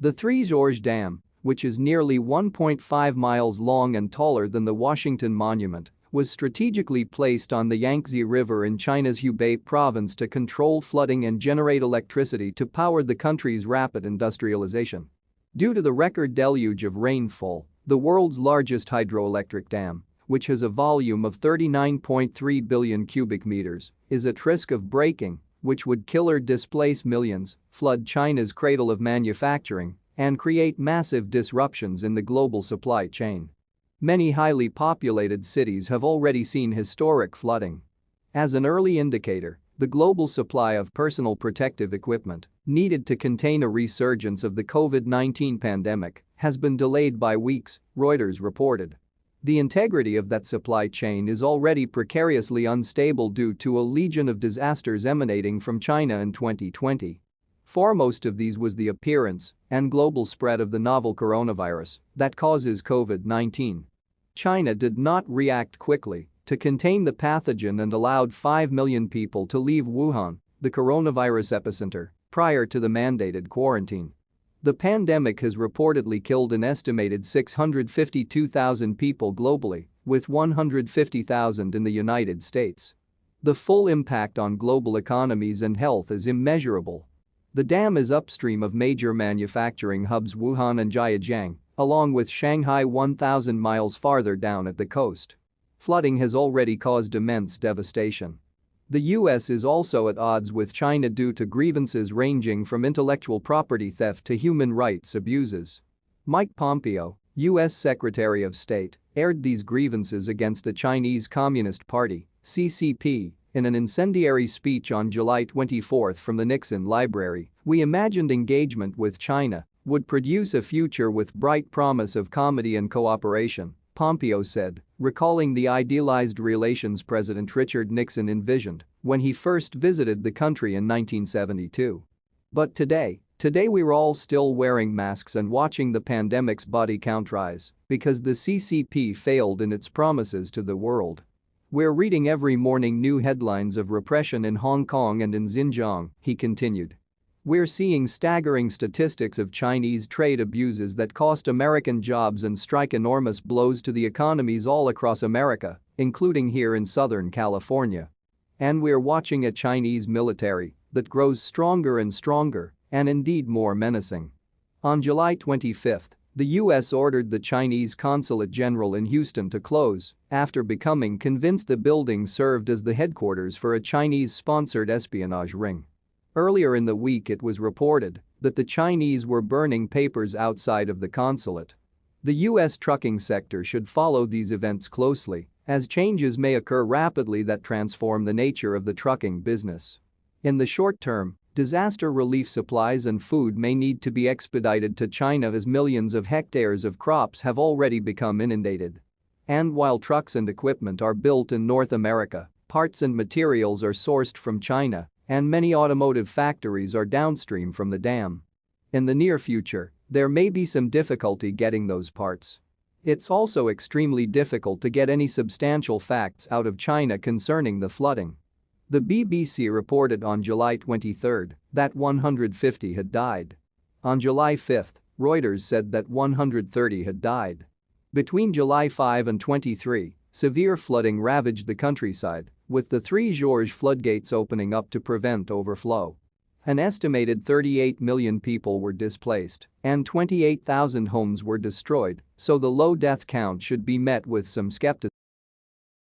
The Three Gorges Dam, which is nearly 1.5 miles long and taller than the Washington Monument, was strategically placed on the Yangtze River in China's Hubei province to control flooding and generate electricity to power the country's rapid industrialization. Due to the record deluge of rainfall, the world's largest hydroelectric dam, which has a volume of 39.3 billion cubic meters, is at risk of breaking, which would kill or displace millions, flood China's cradle of manufacturing, and create massive disruptions in the global supply chain. Many highly populated cities have already seen historic flooding. As an early indicator, the global supply of personal protective equipment needed to contain a resurgence of the COVID-19 pandemic has been delayed by weeks, Reuters reported. The integrity of that supply chain is already precariously unstable due to a legion of disasters emanating from China in 2020. Foremost of these was the appearance and global spread of the novel coronavirus that causes COVID-19. China did not react quickly to contain the pathogen and allowed 5 million people to leave Wuhan, the coronavirus epicenter, prior to the mandated quarantine. The pandemic has reportedly killed an estimated 652,000 people globally, with 150,000 in the United States. The full impact on global economies and health is immeasurable. The dam is upstream of major manufacturing hubs Wuhan and Zhejiang, along with Shanghai 1,000 miles farther down at the coast. Flooding has already caused immense devastation. The US is also at odds with China due to grievances ranging from intellectual property theft to human rights abuses. Mike Pompeo, US Secretary of State, aired these grievances against the Chinese Communist Party, CCP, in an incendiary speech on July 24 from the Nixon Library. "We imagined engagement with China would produce a future with bright promise of comedy and cooperation," Pompeo said, recalling the idealized relations President Richard Nixon envisioned when he first visited the country in 1972. But today we're all still wearing masks and watching the pandemic's body count rise because the CCP failed in its promises to the world. "We're reading every morning new headlines of repression in Hong Kong and in Xinjiang," he continued. "We're seeing staggering statistics of Chinese trade abuses that cost American jobs and strike enormous blows to the economies all across America, including here in Southern California. And we're watching a Chinese military that grows stronger and stronger, and indeed more menacing." On July 25, the US ordered the Chinese Consulate General in Houston to close after becoming convinced the building served as the headquarters for a Chinese-sponsored espionage ring. Earlier in the week it was reported that the Chinese were burning papers outside of the consulate. The US trucking sector should follow these events closely, as changes may occur rapidly that transform the nature of the trucking business. In the short term, disaster relief supplies and food may need to be expedited to China as millions of hectares of crops have already become inundated. And while trucks and equipment are built in North America, parts and materials are sourced from China, and many automotive factories are downstream from the dam. In the near future, there may be some difficulty getting those parts. It's also extremely difficult to get any substantial facts out of China concerning the flooding. The BBC reported on July 23 that 150 had died. On July 5, Reuters said that 130 had died. Between July 5 and 23, severe flooding ravaged the countryside, with the Three Gorges floodgates opening up to prevent overflow. An estimated 38 million people were displaced, and 28,000 homes were destroyed, so the low death count should be met with some skepticism.